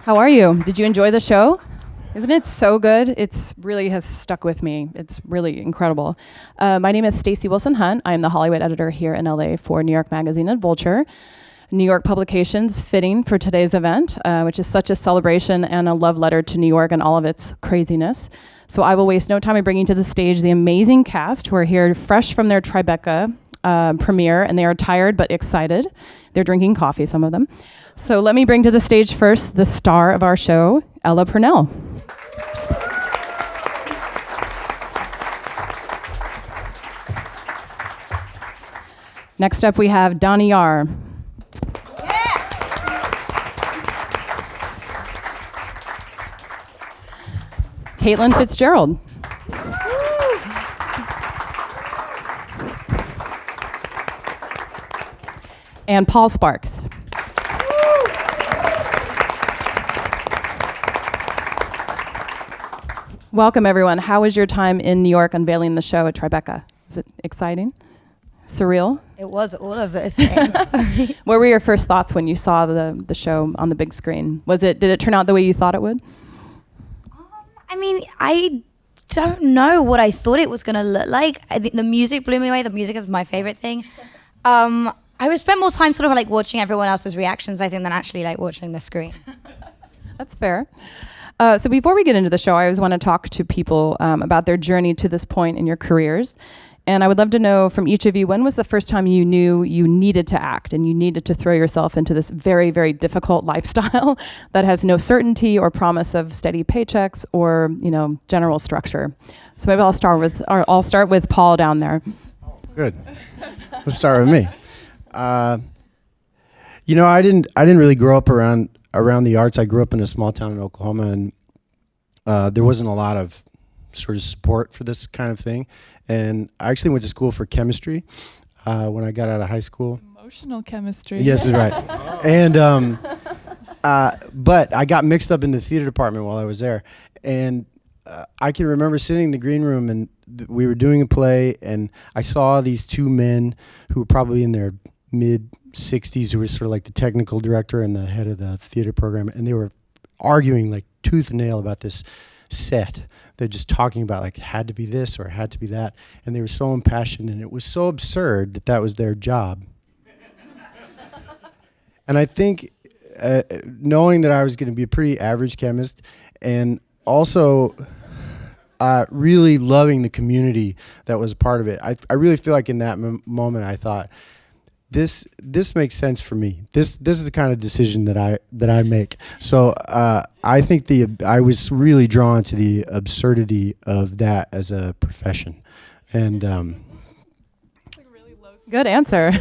How are you? Did you enjoy the show? Isn't it so good? It's really has stuck with me. It's really incredible. My name is Stacey Wilson-Hunt. I'm the Hollywood editor here in LA for New York Magazine and Vulture. New York publications fitting for today's event, which is such a celebration and a love letter to New York and all of its craziness. So I will waste no time in bringing to the stage the amazing cast who are here fresh from their Tribeca premiere, and they are tired but excited. They're drinking coffee, some of them. So let me bring to the stage first the star of our show, Ella Purnell. Next up we have Daniyar. Caitlin FitzGerald. And Paul Sparks. Welcome, everyone. How was your time in New York unveiling the show at Tribeca? Was it exciting? Surreal? It was all of those things. What were your first thoughts when you saw the show on the big screen? Did it turn out the way you thought it would? I mean, I don't know what I thought it was going to look like. I think the music blew me away. The music is my favorite thing. I would spend more time sort of like watching everyone else's reactions, I think, than actually like watching the screen. That's fair. So before we get into the show, I always want to talk to people about their journey to this point in your careers. And I would love to know from each of you, when was the first time you knew you needed to act and you needed to throw yourself into this very, very difficult lifestyle that has no certainty or promise of steady paychecks or, general structure? So maybe I'll start with Paul down there. Good. Let's start with me. I didn't really grow up around the arts. I grew up in a small town in Oklahoma, and there wasn't a lot of sort of support for this kind of thing. And I actually went to school for chemistry when I got out of high school. Emotional chemistry. Yes, that's right. And but I got mixed up in the theater department while I was there, and I can remember sitting in the green room, and we were doing a play, and I saw these two men who were probably in their mid-60s, who were sort of like the technical director and the head of the theater program, and they were arguing like tooth and nail about this set. They're just talking about like it had to be this or it had to be that, and they were so impassioned, and it was so absurd that was their job. And I think knowing that I was going to be a pretty average chemist, and also really loving the community that was part of it, I really feel like in that moment I thought, this makes sense for me. This is the kind of decision that I make. So I think I was really drawn to the absurdity of that as a profession, and good answer.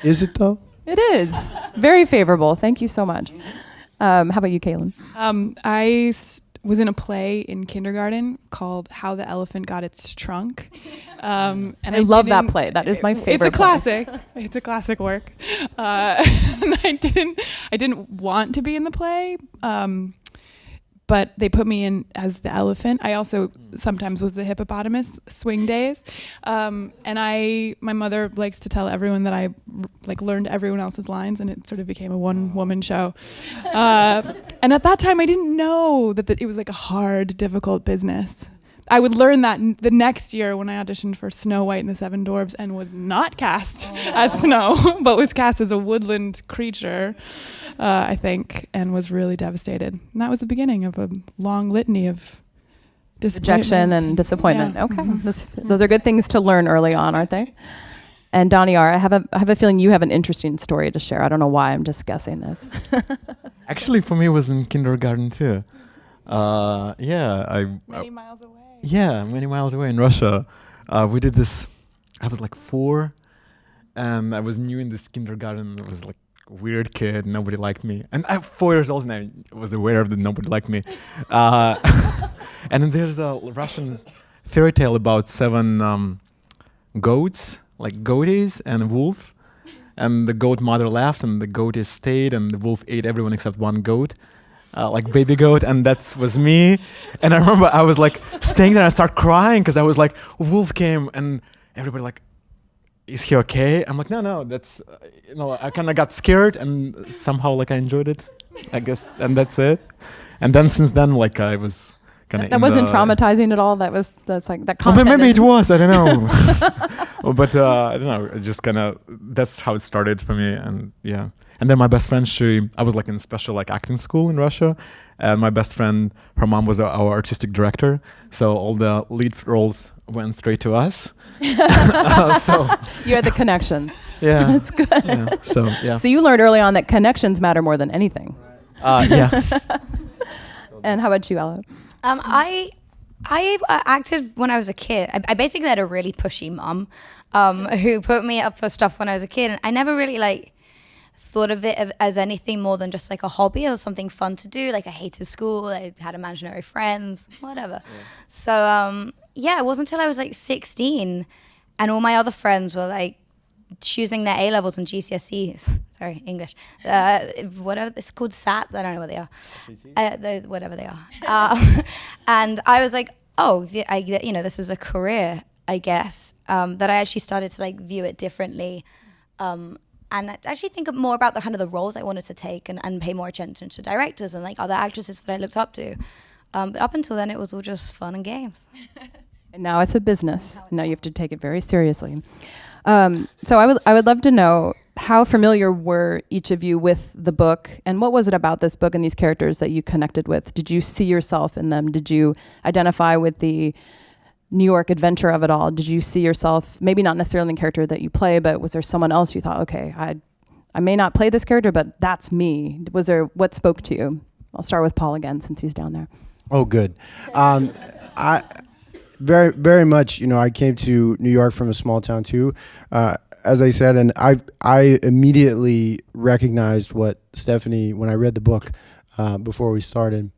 Is it though? It is very favorable. Thank you so much. How about you, Caitlin? I was in a play in kindergarten called How the Elephant Got Its Trunk. And I love that play. That is my favorite. It's a classic. It's a classic work. And I didn't want to be in the play, but they put me in as the elephant. I also sometimes was the hippopotamus, swing days. And my mother likes to tell everyone that I learned everyone else's lines, and it sort of became a one-woman show. And at that time, I didn't know that it was like a hard, difficult business. I would learn that the next year when I auditioned for Snow White and the Seven Dwarfs and was not cast as Snow, but was cast as a woodland creature, I think, and was really devastated. And that was the beginning of a long litany of rejection and disappointment. Yeah. Okay, those are good things to learn early on, aren't they? And Daniyar, I have a feeling you have an interesting story to share. I don't know why, I'm just guessing this. Actually, for me, it was in kindergarten too. Many miles away. Yeah, many miles away in Russia. We did this. I was like 4, and I was new in this kindergarten. I was like a weird kid. Nobody liked me. And I'm 4 years old, and I was aware that nobody liked me. And then there's a Russian fairy tale about 7 goats, like goatees and a wolf. And the goat mother left, and the goatees stayed, and the wolf ate everyone except one goat. Like baby goat, and that was me. And I remember I was like staying there and I started crying because I was like, wolf came, and everybody like, is he okay? I'm like, no, that's, I kind of got scared, and somehow like I enjoyed it. I guess, and that's it. And then since then, like I was kind of That wasn't traumatizing at all. That's like that Oh, content. maybe is- it was. I don't know. But I don't know. It just kind of that's how it started for me. And yeah. And then my best friend, I was like in special like acting school in Russia, and my best friend, her mom was our artistic director, so all the lead roles went straight to us. So You had the connections. yeah, That's good. yeah. So yeah, So you learned early on that connections matter more than anything. yeah. And how about you, Ella? I acted when I was a kid. I basically had a really pushy mum who put me up for stuff when I was a kid, and I never really like thought of it as anything more than just like a hobby or something fun to do. Like I hated school, I had imaginary friends, whatever. Yeah. So it wasn't until I was like 16 and all my other friends were like choosing their A levels and GCSEs. Sorry, English. Whatever it's called, SATs. I don't know what they are. Whatever they are. And I was like, this is a career, I guess. That I actually started to like view it differently. And I actually think more about the kind of the roles I wanted to take and pay more attention to directors and like other actresses that I looked up to. But up until then, it was all just fun and games. And now it's a business. Now you have to take it very seriously. So I would love to know, how familiar were each of you with the book, and what was it about this book and these characters that you connected with? Did you see yourself in them? Did you identify with the New York adventure of it all? Did you see yourself, maybe not necessarily in the character that you play, but was there someone else you thought, okay, I may not play this character, but that's me? What spoke to you? I'll start with Paul again, since he's down there. Oh, good. I very, very much, I came to New York from a small town too, as I said, and I immediately recognized what Stephanie, when I read the book before we started,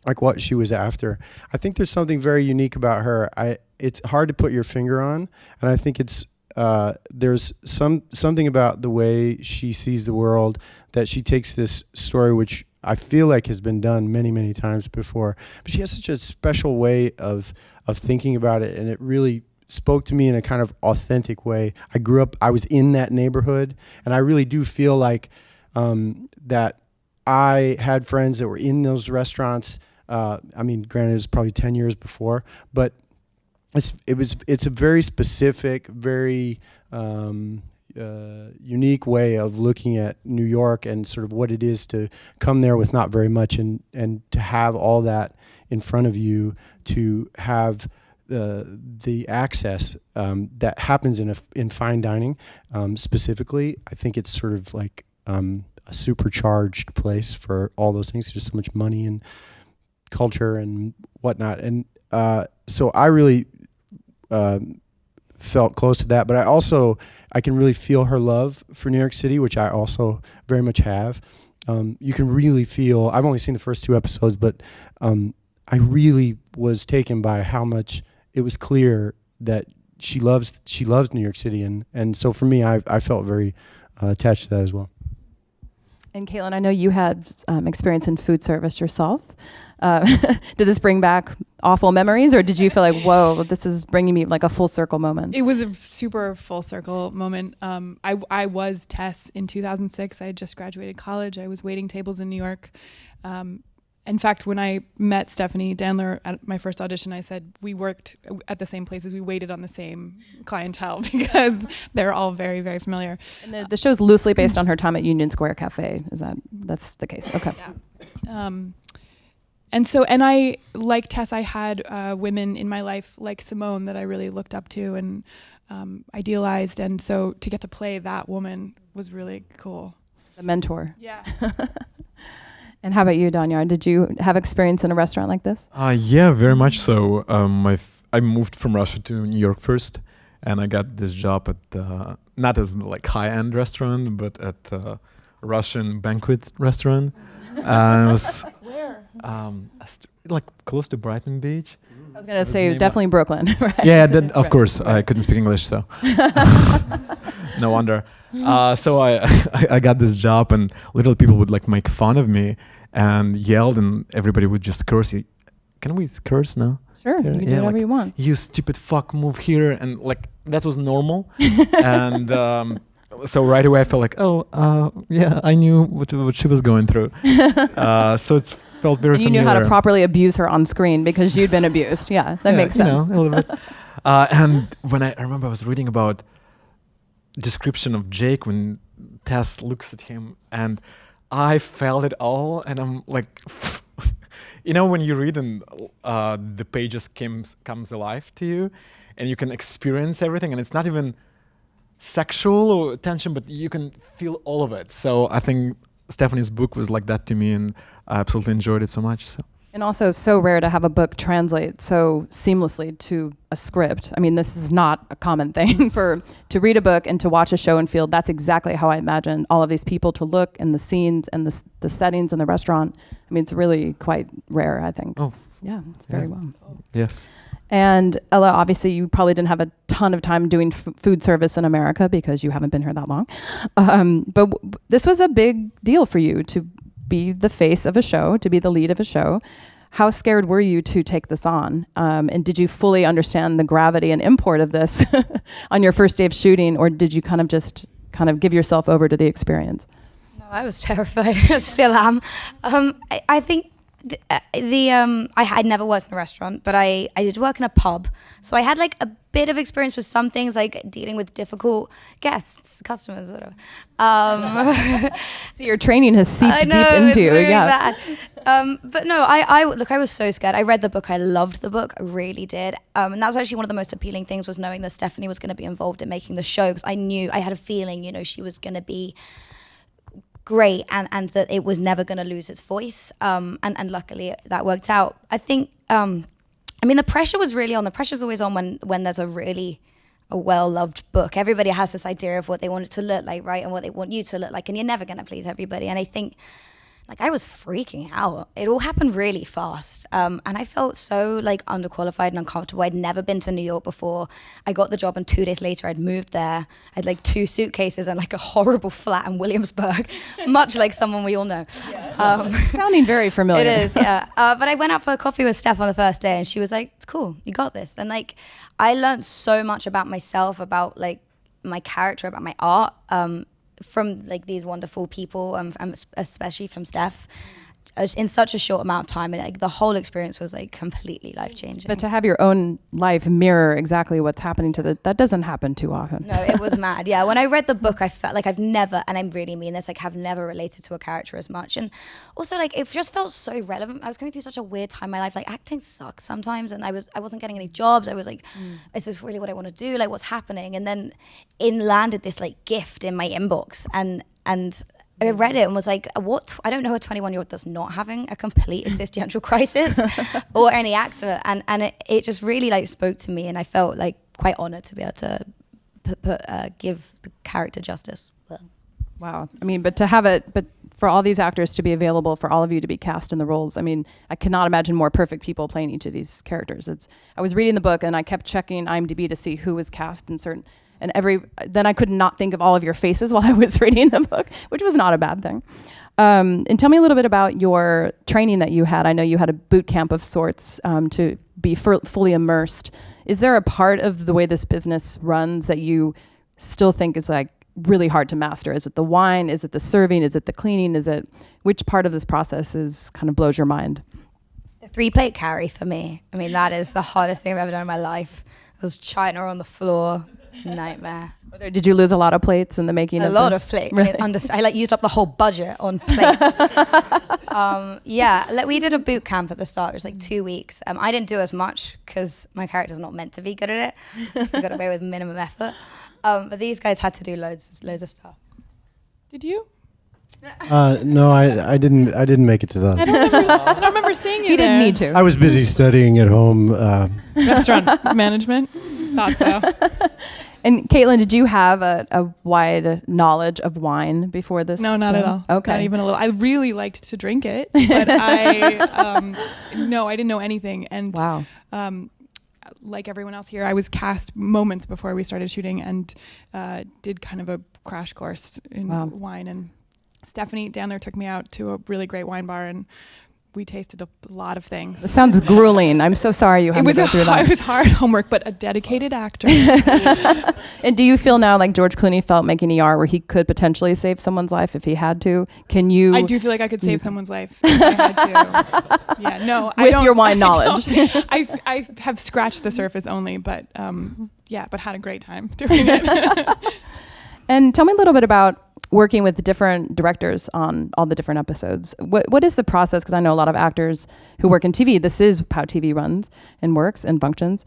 like what she was after. I think there's something very unique about her. It's hard to put your finger on, and I think it's there's something about the way she sees the world, that she takes this story, which I feel like has been done many, many times before, but she has such a special way of thinking about it, and it really spoke to me in a kind of authentic way. I was in that neighborhood, and I really do feel like that I had friends that were in those restaurants. Granted, it was probably 10 years before, but it's a very specific, very unique way of looking at New York and sort of what it is to come there with not very much, and to have all that in front of you, to have the access that happens in fine dining specifically. I think it's sort of like a supercharged place for all those things. There's so much money and culture and whatnot, and so I really felt close to that. But I can really feel her love for New York City, which I also very much have. You can really feel. I've only seen the first 2 episodes, but I really was taken by how much it was clear that she loves New York City, and so for me, I felt very attached to that as well. And Caitlin, I know you had experience in food service yourself. Did this bring back awful memories, or did you feel like, whoa, this is bringing me like a full circle moment? It was a super full circle moment. I was Tess in 2006. I had just graduated college. I was waiting tables in New York. In fact, when I met Stephanie Daniyar at my first audition, I said we worked at the same places. We waited on the same clientele because they're all very, very familiar. And the show's loosely based on her time at Union Square Cafe. That's the case? Okay. Yeah. And I, like Tess, I had women in my life like Simone that I really looked up to and idealized. And so to get to play that woman was really cool. The mentor. Yeah. And how about you, Daniyar? Did you have experience in a restaurant like this? Yeah, very much so. I moved from Russia to New York first, and I got this job at not as like high-end restaurant, but at a Russian banquet restaurant. It was Where? Like close to Brighton Beach. I was gonna say definitely Brooklyn, right? Yeah, of course. Right. I couldn't speak English, so no wonder. So I got this job, and little people would like make fun of me and yelled, and everybody would just curse. Can we curse now? Sure, you can do whatever you want. You stupid fuck, move here, and like that was normal. And So right away I felt like, yeah, I knew what she was going through. So it felt very And you familiar. knew how to properly abuse her on screen because you'd been abused. Yeah, that makes sense. A little bit. And when I remember I was reading about description of Jake when Tess looks at him, and I felt it all, and I'm like, when you read and the pages comes alive to you, and you can experience everything, and it's not even sexual or tension, but you can feel all of it. So I think Stephanie's book was like that to me, and I absolutely enjoyed it so much. So. And also so rare to have a book translate so seamlessly to a script. I mean, this is not a common thing to read a book and to watch a show and feel that's exactly how I imagine all of these people to look and the scenes and the settings in the restaurant. I mean, it's really quite rare, I think. Oh. Yeah, it's very well. Yes. And Ella, obviously you probably didn't have a ton of time doing food service in America because you haven't been here that long. But this was a big deal for you to be the face of a show, to be the lead of a show. How scared were you to take this on? And did you fully understand the gravity and import of this on your first day of shooting, or did you kind of give yourself over to the experience? No, I was terrified. I still am. I think I'd never worked in a restaurant, but I did work in a pub. So I had like a bit of experience with some things, like dealing with difficult guests, customers, whatever. So your training has seeped deep into you. Really Yeah. bad. But no, I was so scared. I read the book. I loved the book. I really did. And that was actually one of the most appealing things, was knowing that Stephanie was going to be involved in making the show, because I had a feeling, she was going to be great, and that it was never going to lose its voice, and luckily that worked out. I think the pressure was really on. The pressure's always on when there's a well-loved book. Everybody has this idea of what they want it to look like, right, and what they want you to look like, and you're never going to please everybody. And I think I was freaking out. It all happened really fast, and I felt so underqualified and uncomfortable. I'd never been to New York before. I got the job, and 2 days later I'd moved there. I had 2 suitcases and a horrible flat in Williamsburg, much like someone we all know. Sounding very familiar. It is, yeah. But I went out for a coffee with Steph on the first day, and she was like, "It's cool, you got this." And I learned so much about myself, about my character, about my art, from these wonderful people, especially from Steph, in such a short amount of time. And the whole experience was completely life-changing. But to have your own life mirror exactly what's happening to that doesn't happen too often. No, it was mad. Yeah, when I read the book, I felt like I've never, and I really mean this, have never related to a character as much. And also it just felt so relevant. I was going through such a weird time in my life. Acting sucks sometimes, and I wasn't getting any jobs. I was is this really what I want to do? What's happening? And then landed this gift in my inbox, and I read it and was like, what? I don't know a 21-year-old that's not having a complete existential crisis, or any actor. And it just really spoke to me, and I felt quite honored to be able to give the character justice. Wow. I mean, but for all these actors to be available, for all of you to be cast in the roles, I mean, I cannot imagine more perfect people playing each of these characters. I was reading the book and I kept checking IMDb to see who was cast in certain, and then I could not think of all of your faces while I was reading the book, which was not a bad thing. And tell me a little bit about your training that you had. I know you had a boot camp of sorts to be fully immersed. Is there a part of the way this business runs that you still think is really hard to master? Is it the wine? Is it the serving? Is it the cleaning? Which part of this process kind of blows your mind? The 3-plate carry for me. I mean, that is the hardest thing I've ever done in my life. There's china on the floor. Nightmare. Did you lose a lot of plates in the making of this? A lot of plates. Really? I used up the whole budget on plates. We did a boot camp at the start. It was 2 weeks. I didn't do as much because my character's not meant to be good at it. So I got away with minimum effort. But these guys had to do loads of stuff. Did you? No, I didn't make it to that. I don't remember seeing you. He there. didn't need to. I was busy studying at home. Restaurant management. Thought so. And Caitlin, did you have a wide knowledge of wine before this? No, not at all. Okay. Not even a little. I really liked to drink it, but I didn't know anything. And wow. Like everyone else here, I was cast moments before we started shooting, and did kind of a crash course in wine. And Stephanie down there took me out to a really great wine bar and we tasted a lot of things. It sounds grueling. I'm so sorry you had to go through that. It was hard homework, but a dedicated actor. And do you feel now like George Clooney felt making ER, where he could potentially save someone's life if he had to? Can you? I do feel like I could save someone's life if I had to. Yeah, no. With your wine knowledge. I have scratched the surface only, but but had a great time doing it. And tell me a little bit about working with different directors on all the different episodes. What is the process? Because I know a lot of actors who work in TV. This is how TV runs and works and functions.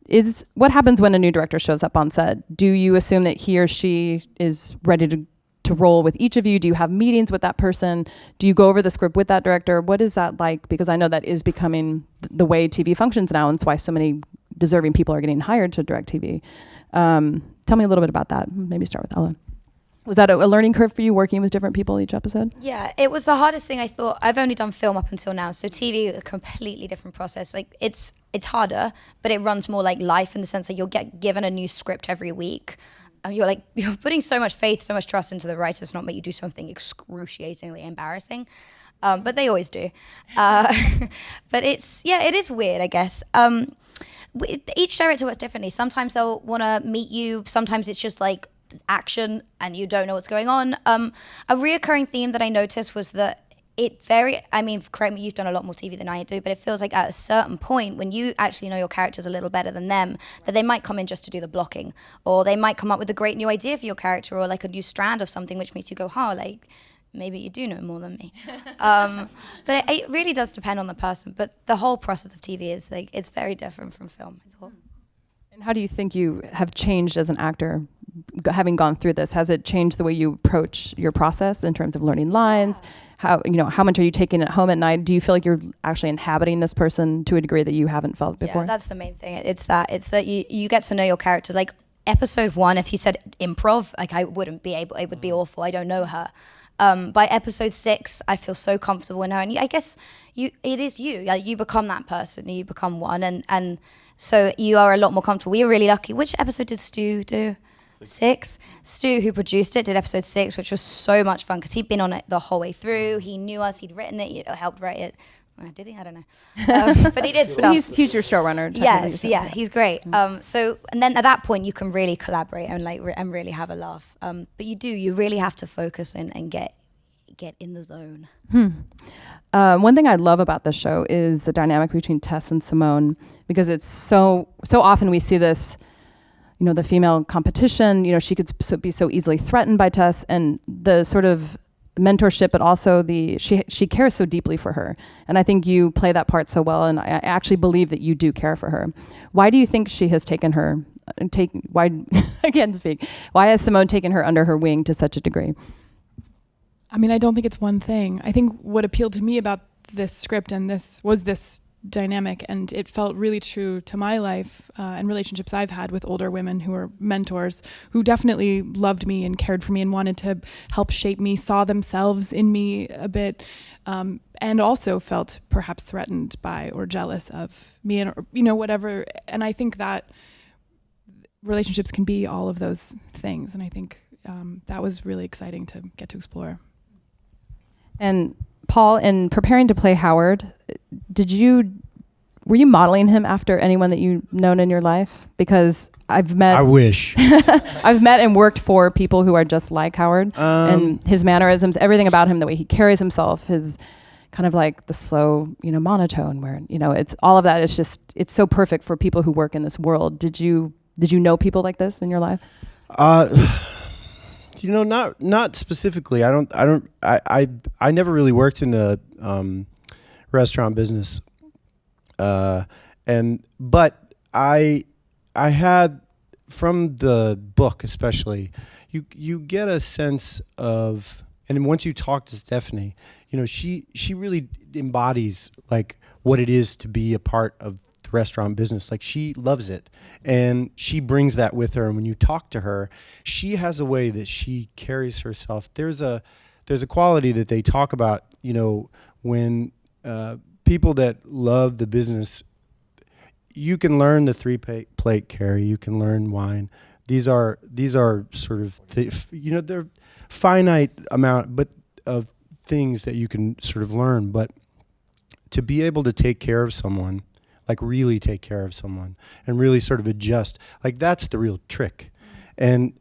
Is what happens when a new director shows up on set? Do you assume that he or she is ready to roll with each of you? Do you have meetings with that person? Do you go over the script with that director? What is that like? Because I know that is becoming the way TV functions now, and it's why so many deserving people are getting hired to direct TV. Tell me a little bit about that. Maybe start with Ella. Was that a learning curve for you, working with different people each episode? Yeah, it was the hardest thing. I thought I've only done film up until now, so TV, a completely different process. Like it's harder, but it runs more like life in the sense that you'll get given a new script every week. You're putting so much faith, so much trust into the writers to not make you do something excruciatingly embarrassing, but they always do. But it is weird, I guess. Each director works differently. Sometimes they'll want to meet you. Sometimes it's just like action and you don't know what's going on. A reoccurring theme that I noticed was that correct me, you've done a lot more TV than I do, but it feels like at a certain point when you actually know your characters a little better than them, that they might come in just to do the blocking, or they might come up with a great new idea for your character, or like a new strand of something which makes you go, like maybe you do know more than me. But it really does depend on the person. But the whole process of TV is like, it's very different from film, I thought. And how do you think you have changed as an actor, having gone through this? Has it changed the way you approach your process in terms of learning lines? How much are you taking it home at night? Do you feel like you're actually inhabiting this person to a degree that you haven't felt before? Yeah, that's the main thing. It's that you get to know your character. Like episode 1, if you said improv, like I wouldn't be able, it would be awful. I don't know her. By episode 6, I feel so comfortable in her, and I guess it is you. Like, you become that person. You become one, and so you are a lot more comfortable. We were really lucky. Which episode did Stu do? 6. Stu, who produced it, did episode 6, which was so much fun because he'd been on it the whole way through. He knew us. He'd written it. He helped write it. Did he? I don't know. But he did stuff. He's your showrunner. Yes, yeah, he's great. So, and then at that point, you can really collaborate and and really have a laugh. But you really have to focus and get in the zone. One thing I love about this show is the dynamic between Tess and Simone, because it's so often we see this, the female competition. She could be so easily threatened by Tess, and the sort of mentorship, but also she cares so deeply for her, and I think you play that part so well, and I actually believe that you do care for her. Why do you think she has taken her why has Simone taken her under her wing to such a degree? I mean, I don't think it's one thing. I think what appealed to me about this script and this dynamic, and it felt really true to my life and relationships I've had with older women who are mentors, who definitely loved me and cared for me and wanted to help shape me, saw themselves in me a bit, and also felt perhaps threatened by or jealous of me, and whatever. And I think that relationships can be all of those things, and I think that was really exciting to get to explore. And Paul, in preparing to play Howard, were you modeling him after anyone that you've known in your life? Because I've met... I wish. I've met and worked for people who are just like Howard, and his mannerisms, everything about him, the way he carries himself, his kind of like the slow, monotone where, it's all of that. It's just, it's so perfect for people who work in this world. Did you know people like this in your life? Not specifically. I never really worked in the restaurant business, but I had, from the book especially, you get a sense of, and once you talk to Stephanie, she really embodies like what it is to be a part of the restaurant business. Like, she loves it, and she brings that with her. And when you talk to her, she has a way that she carries herself. There's a quality that they talk about, when people that love the business, you can learn the 3-plate carry, you can learn wine. These are sort of they're finite amount of things that you can sort of learn, but to be able to take care of someone, like really take care of someone and really sort of adjust, like that's the real trick. And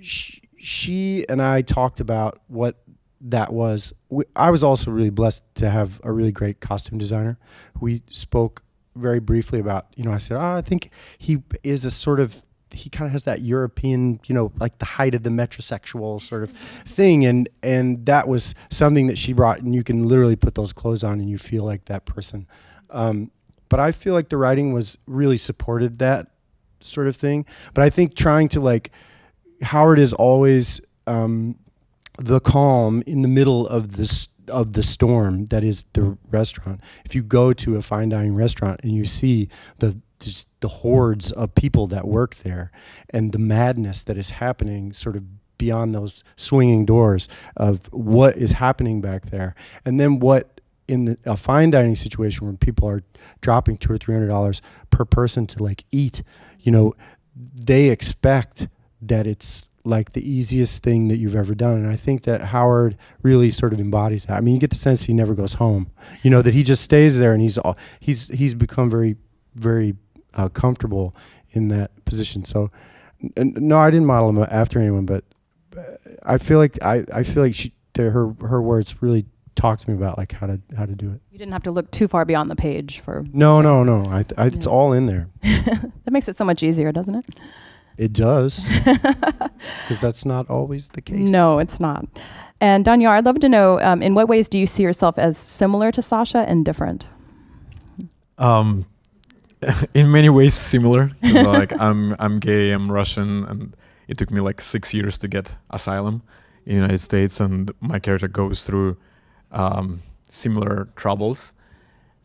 she and I talked about what that was. I was also really blessed to have a really great costume designer. We spoke very briefly about, I said, I think he is a sort of, he kind of has that European, like the height of the metrosexual sort of thing. And that was something that she brought, and you can literally put those clothes on and you feel like that person. But I feel like the writing was really supported that sort of thing. But I think trying to like, Howard is always the calm in the middle of the storm that is the restaurant. If you go to a fine dining restaurant and you see the hordes of people that work there and the madness that is happening sort of beyond those swinging doors of what is happening back there, and then what in a fine dining situation where people are dropping $200 or $300 per person to like eat, they expect that it's like the easiest thing that you've ever done. And I think that Howard really sort of embodies that. I mean, you get the sense he never goes home, that he just stays there, and he's become very, very comfortable in that position. So no, I didn't model him after anyone, but I feel like her words really talked to me about like how to do it. You didn't have to look too far beyond the page for. No. It's all in there. That makes it so much easier, doesn't it? It does, because that's not always the case. No, it's not. And Daniyar, I'd love to know, in what ways do you see yourself as similar to Sasha and different? In many ways similar. Like I'm gay, I'm Russian, and it took me like 6 years to get asylum in the United States, and my character goes through similar troubles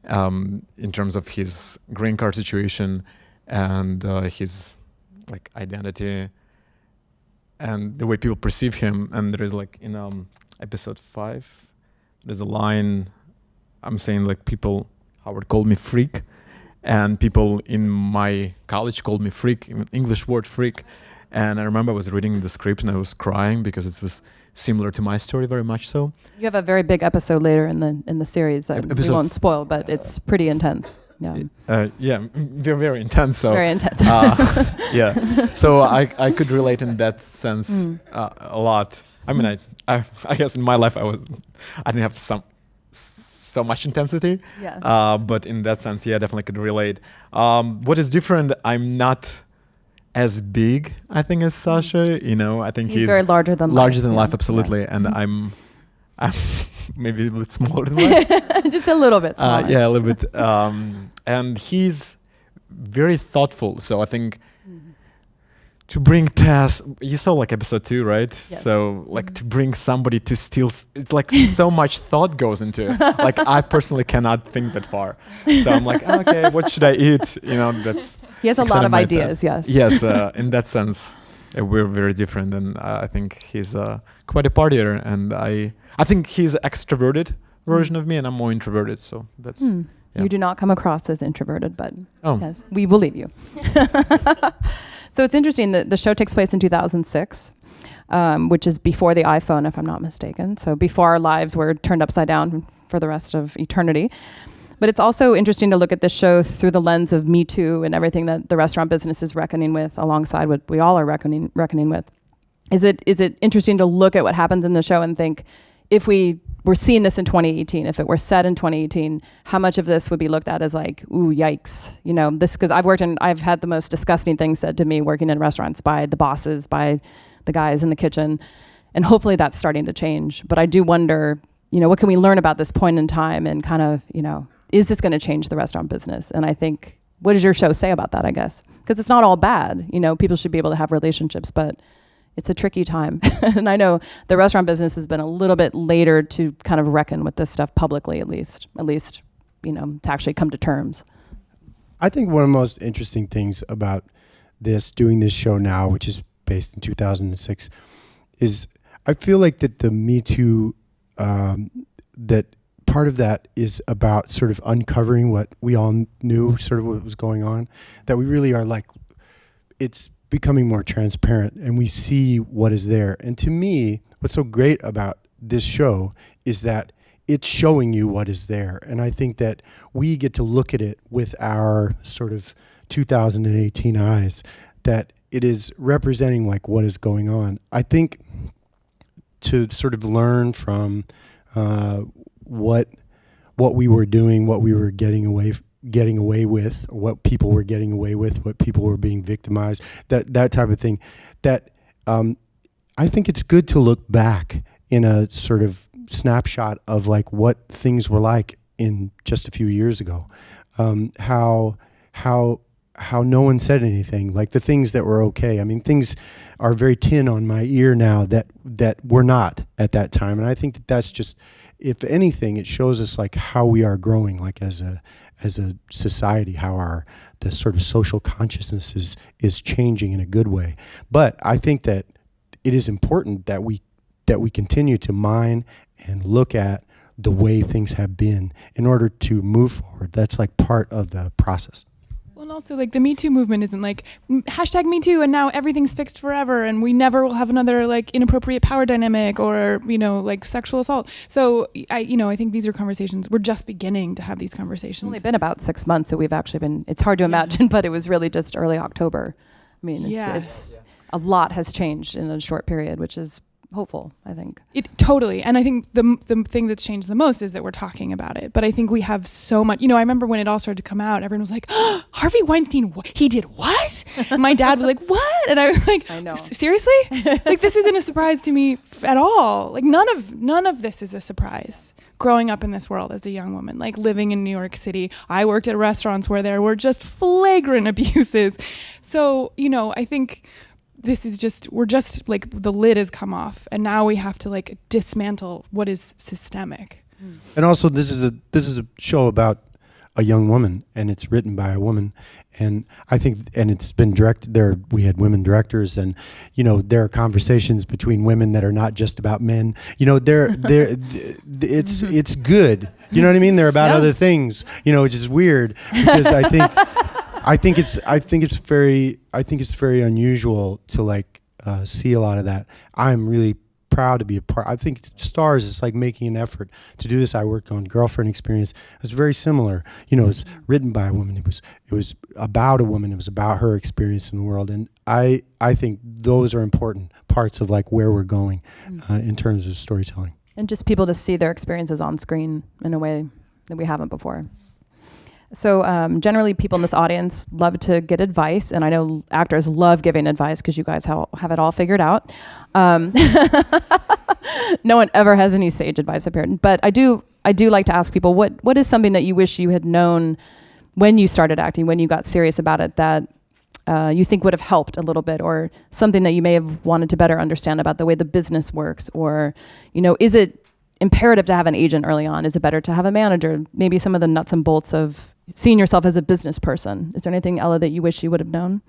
in terms of his green card situation and his like identity and the way people perceive him. And there is like in episode 5, there's a line I'm saying like Howard called me freak, and people in my college called me freak, English word freak. And I remember I was reading the script and I was crying because it was similar to my story, very much so. You have a very big episode later in the series that we won't spoil, but it's pretty intense. Yeah. Very, very intense. So, very intense. Yeah. So I could relate in that sense a lot. I mean, I guess in my life I didn't have so much intensity. Yeah. But in that sense, yeah, definitely could relate. What is different? I'm not as big, I think, as Sasha. I think he's very larger than life, absolutely. Yeah. And I'm maybe a little smaller than life. Just a little bit smaller. Yeah, a little bit. And he's very thoughtful. So I think to bring Tess, you saw like episode 2, right? Yes. So like to bring somebody to steal, it's like so much thought goes into it. Like I personally cannot think that far. So I'm like, okay, what should I eat? That's. He has a lot of ideas, yes. Yes, in that sense, we're very different. And I think he's quite a partier. And I think he's an extroverted version of me, and I'm more introverted. So that's. Yeah. You do not come across as introverted, but yes, we believe you. So it's interesting that the show takes place in 2006, which is before the iPhone, if I'm not mistaken. So before our lives were turned upside down for the rest of eternity. But it's also interesting to look at this show through the lens of Me Too and everything that the restaurant business is reckoning with, alongside what we all are reckoning with. Is it interesting to look at what happens in the show and think, if we're seeing this in 2018, if it were set in 2018, how much of this would be looked at as like, ooh, yikes, this, because I've had the most disgusting things said to me working in restaurants by the bosses, by the guys in the kitchen, and hopefully that's starting to change. But I do wonder, what can we learn about this point in time, and kind of, is this going to change the restaurant business? And I think, what does your show say about that, I guess? Because it's not all bad, people should be able to have relationships, but it's a tricky time. And I know the restaurant business has been a little bit later to kind of reckon with this stuff publicly, at least, to actually come to terms. I think one of the most interesting things about doing this show now, which is based in 2006, is I feel like that the Me Too, that part of that is about sort of uncovering what we all knew, sort of what was going on, that we really are like, it's becoming more transparent and we see what is there. And to me, what's so great about this show is that it's showing you what is there. And I think that we get to look at it with our sort of 2018 eyes, that it is representing like what is going on. I think to sort of learn from what we were doing, what we were getting away with, what people were getting away with, what people were being victimized, that type of thing, that I think it's good to look back in a sort of snapshot of like what things were like in just a few years ago, how no one said anything, like the things that were okay. I mean, things are very tin on my ear now that were not at that time. And I think that that's just, if anything, it shows us like how we are growing, like as a society, how the sort of social consciousness is changing in a good way. But I think that it is important that we continue to mine and look at the way things have been in order to move forward. That's like part of the process. Well, and also like the Me Too movement isn't like hashtag Me Too and now everything's fixed forever and we never will have another like inappropriate power dynamic or, you know, like sexual assault. So I think these are conversations. We're just beginning to have these conversations. It's only been about 6 months that we've actually been, it's hard to imagine, but it was really just early October. I mean, it's a lot has changed in a short period, which is hopeful, I think. It totally. And I think the thing that's changed the most is that we're talking about it. But I think we have so much, I remember when it all started to come out, everyone was like, oh, Harvey Weinstein, he did what? And my dad was like, what? And I was like, I know. Seriously? Like, this isn't a surprise to me at all. Like, none of this is a surprise. Growing up in this world as a young woman, like living in New York City, I worked at restaurants where there were just flagrant abuses. So, I think this is we're just like the lid has come off and now we have to like dismantle what is systemic. And also this is a show about a young woman and it's written by a woman, and I think, and it's been directed there. We had women directors, and there are conversations between women that are not just about men. It's good. You know what I mean? They're about other things. Which is weird because I think it's very unusual to like see a lot of that. I'm really proud to be a part. I think Stars is like making an effort to do this. I worked on Girlfriend Experience. It was very similar. It was written by a woman. It was about a woman. It was about her experience in the world. And I think those are important parts of like where we're going in terms of storytelling. And just people to see their experiences on screen in a way that we haven't before. So generally people in this audience love to get advice, and I know actors love giving advice because you guys have it all figured out. No one ever has any sage advice up here, but I do like to ask people, what is something that you wish you had known when you started acting, when you got serious about it, that you think would have helped a little bit, or something that you may have wanted to better understand about the way the business works, or is it imperative to have an agent early on? Is it better to have a manager? Maybe some of the nuts and bolts of seeing yourself as a business person. Is there anything, Ella, that you wish you would have known?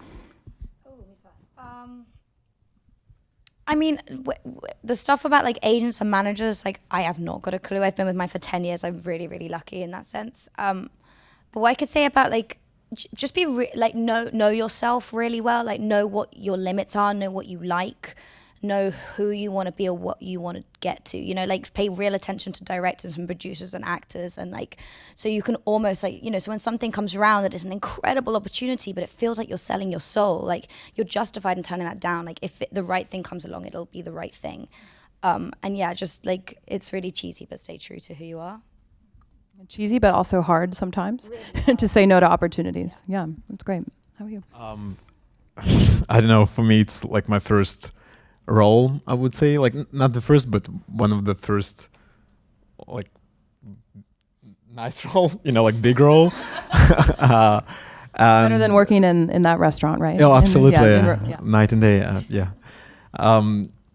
I mean, the stuff about like agents and managers, like I have not got a clue. I've been with mine for 10 years. I'm really, really lucky in that sense. But what I could say about like, just be know yourself really well, like know what your limits are, know what you like, know who you want to be or what you want to get to, like pay real attention to directors and producers and actors, and like so you can almost like so when something comes around that is an incredible opportunity but it feels like you're selling your soul, like you're justified in turning that down. Like if the right thing comes along, it'll be the right thing. And yeah, just like it's really cheesy, but stay true to who you are. Cheesy but also hard sometimes, really to say no to opportunities. Yeah, that's great. How are you? I don't know, for me it's like my first role, I would say, like not the first, but one of the first, like nice role, like big role. Better than working in that restaurant, right? Oh, absolutely, yeah. Night and day, yeah.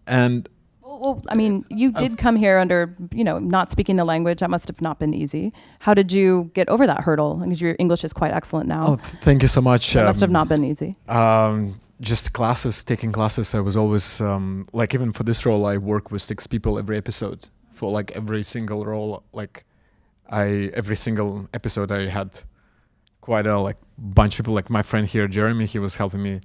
And well, I mean, you did come here under, not speaking the language. That must have not been easy. How did you get over that hurdle? Because your English is quite excellent now. Oh, thank you so much. It must have not been easy. Just taking classes. I was always, like even for this role, I work with 6 people every episode. For like every single role, like every single episode I had quite a like bunch of people. Like my friend here, Jeremy, he was helping me,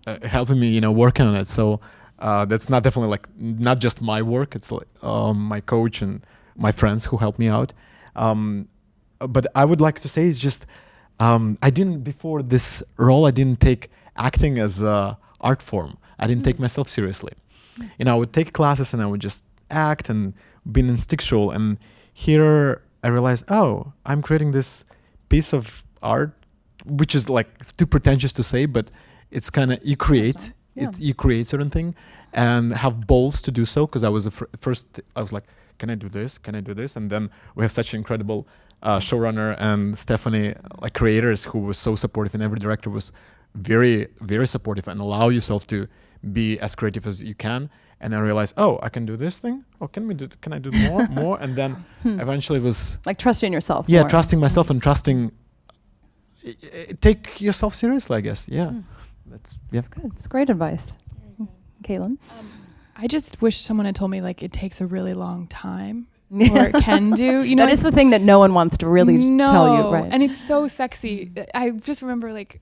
working on it. So that's not definitely like not just my work. It's like my coach and my friends who helped me out. But I would like to say is just I didn't, before this role, I didn't take acting as a art form. I didn't take myself seriously. You know, I would take classes and I would just act and be instinctual. And here I realized, oh, I'm creating this piece of art, which is like too pretentious to say, but it's kind of, you create certain thing and have balls to do so. Because I was first, I was like, can I do this? Can I do this? And then we have such an incredible showrunner and Stephanie, like creators, who was so supportive, and every director was very, very supportive and allow yourself to be as creative as you can. And I realized, oh, I can do this thing. Oh, can I do more? And then eventually it was like trusting yourself. Yeah, more. trusting myself and trusting. Take yourself seriously, I guess. Yeah, that's good. It's great advice. Caitlin, I just wish someone had told me like it takes a really long time. Or it can do, you know. That is the thing that no one wants to really tell you, right? And it's so sexy. I just remember like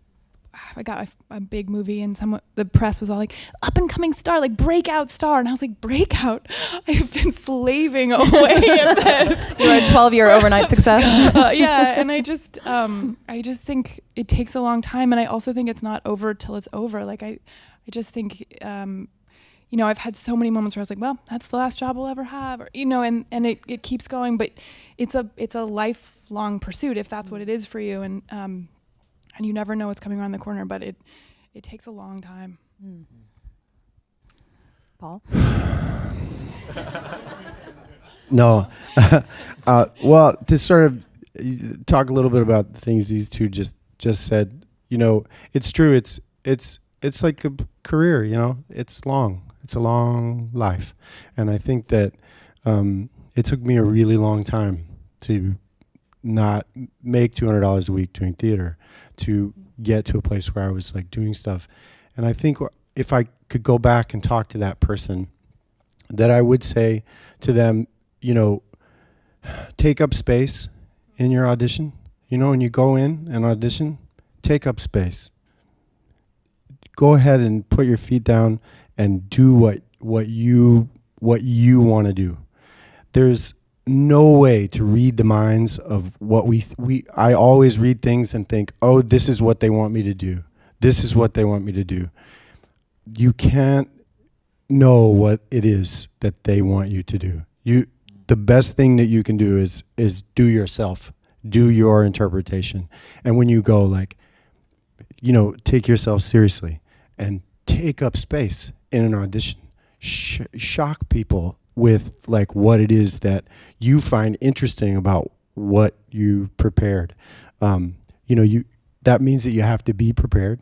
I got a big movie and the press was all like, up and coming star, like breakout star. And I was like, breakout? I've been slaving away at this. You're a 12-year overnight success. Yeah. And I just think it takes a long time. And I also think it's not over till it's over. Like I just think, you know, I've had so many moments where I was like, well, that's the last job I'll ever have, or, you know, and it keeps going, but it's a lifelong pursuit if that's what it is for you. And you never know what's coming around the corner, but it takes a long time. Paul? No. Well, to sort of talk a little bit about the things these two just said, you know, it's true. It's like a career, you know, it's long. It's a long life. And I think that it took me a really long time to not make $200 a week doing theater, to get to a place where I was like doing stuff. And I think if I could go back and talk to that person, that I would say to them, you know, take up space in your audition. You know, when you go in and audition, take up space. Go ahead and put your feet down and do what you want to do. There's no way to read the minds of what I always read things and think, oh, this is what they want me to do. This is what they want me to do. You can't know what it is that they want you to do. The best thing that you can do is do yourself, do your interpretation. And when you go, like, you know, take yourself seriously and take up space in an audition. Shock people with like what it is that you find interesting about what you prepared. You know, that means that you have to be prepared.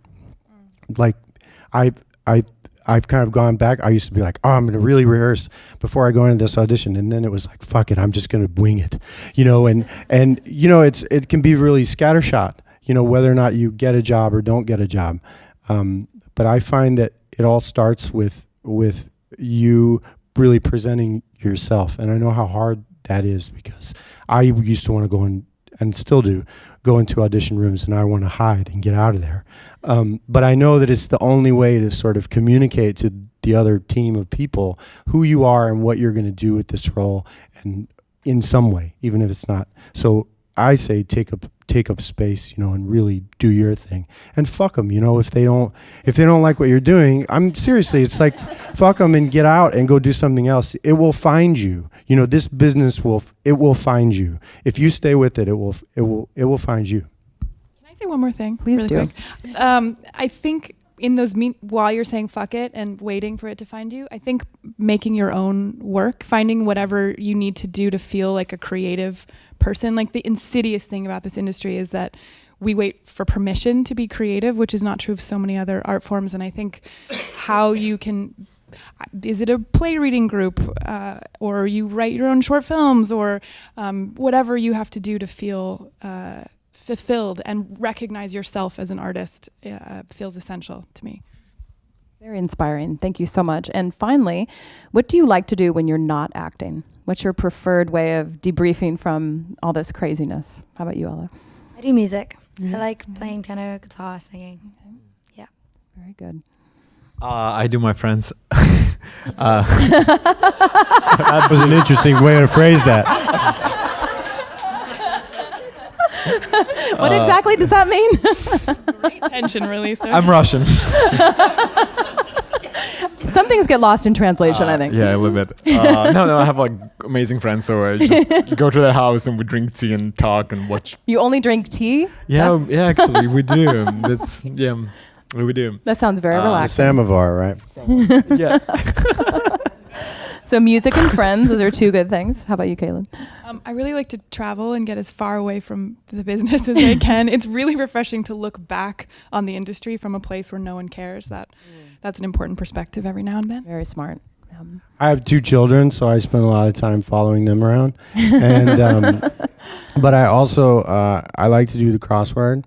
Like I've kind of gone back. I used to be like, oh, I'm going to really rehearse before I go into this audition. And then it was like, fuck it, I'm just going to wing it, you know, and you know, it can be really scattershot, you know, whether or not you get a job or don't get a job. But I find that it all starts with you really presenting yourself. And I know how hard that is, because I used to want to go in, and still do, go into audition rooms and I want to hide and get out of there. But I know that it's the only way to sort of communicate to the other team of people who you are and what you're going to do with this role, and in some way, even if it's not. So I say take up space, you know, and really do your thing. And fuck them, you know, if they don't like what you're doing, seriously, it's like, fuck them and get out and go do something else. It will find you. You know, this business will find you. If you stay with it, it will find you. Can I say one more thing? Please really do. Quick? I think in those while you're saying fuck it and waiting for it to find you, I think making your own work, finding whatever you need to do to feel like a creative person. Like the insidious thing about this industry is that we wait for permission to be creative, which is not true of so many other art forms. And I think how you can, is it a play reading group, or you write your own short films, or whatever you have to do to feel fulfilled and recognize yourself as an artist feels essential to me. Very inspiring. Thank you so much. And finally, what do you like to do when you're not acting? What's your preferred way of debriefing from all this craziness? How about you, Ella? I do music. I like playing piano, guitar, singing. Okay. Yeah. Very good. I do my friends. That was an interesting way to phrase that. What exactly does that mean? Great tension releaser. I'm Russian. Some things get lost in translation, I think. Yeah, a little bit. No, I have like amazing friends, so I just go to their house and we drink tea and talk and watch. You only drink tea? Yeah, actually, we do. We do. That sounds very The relaxing. samovar, right? Yeah. So music and friends, those are two good things. How about you, Kaylin? I really like to travel and get as far away from the business as I can. It's really refreshing to look back on the industry from a place where no one cares. That's an important perspective every now and then. Very smart. I have 2 children, so I spend a lot of time following them around. And but I also I like to do the crossword.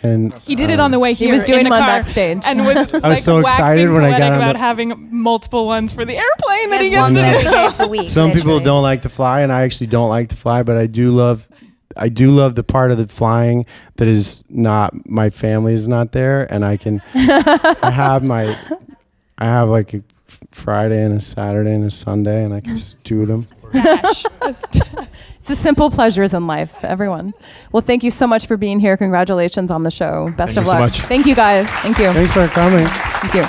And He did it on the way here. He was doing in the them on car backstage. and was like so excited waxing when I got poetic on about the- having multiple ones for the airplane that he There's gets one to every do. day of the week. some people literally. don't like to fly, and I actually don't like to fly, but I do love the part of the flying that is not, my family is not there, and I can I have like a Friday and a Saturday and a Sunday, and I can just do them. Stash. It's the simple pleasures in life, everyone. Well, thank you so much for being here. Congratulations on the show. Best Thank of you so luck. much. Thank you, guys. Thank you. Thanks for coming. Thank you.